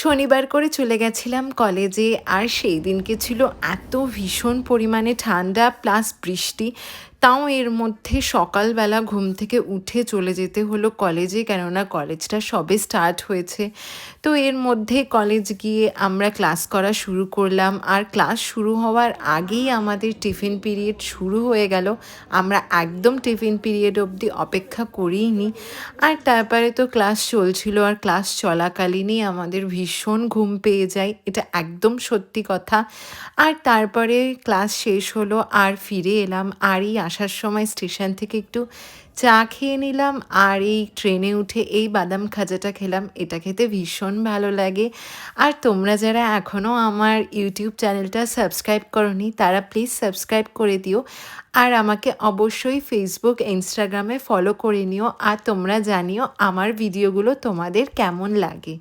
শনিবার করে চলে গেছিলাম কলেজে। আর সেই দিনকে ছিল এত ভীষণ পরিমাণে ঠান্ডা প্লাস বৃষ্টি। তাও এর মধ্যে সকালবেলা ঘুম থেকে উঠে চলে যেতে হলো কলেজে, কেননা কলেজটা সবে স্টার্ট হয়েছে। তো এর মধ্যে কলেজ গিয়ে আমরা ক্লাস করা শুরু করলাম। আর ক্লাস শুরু হওয়ার আগেই আমাদের টিফিন পিরিয়ড শুরু হয়ে গেল। আমরা একদম টিফিন পিরিয়ড অবধি অপেক্ষা করিইনি। আর তারপরে তো ক্লাস চলছিল, আর ক্লাস চলাকালীনই আমাদের ভীষণ ঘুম পেয়ে যায়, এটা একদম সত্যি কথা। আর তারপরে ক্লাস শেষ হলো আর ফিরে এলাম। আর এই আসার সময় স্টেশন থেকে একটু চা খেয়ে নিলাম, আর এই ট্রেনে উঠে এই বাদাম খাজাটা খেলাম। এটা খেতে ভীষণ ভালো লাগে। আর তোমরা যারা এখনও আমার ইউটিউব চ্যানেলটা সাবস্ক্রাইব করোনি তারা প্লিজ সাবস্ক্রাইব করে দিও। আর আমাকে অবশ্যই ফেসবুক, ইনস্টাগ্রামে ফলো করে নিও। আর তোমরা জানিও আমার ভিডিওগুলো তোমাদের কেমন লাগে।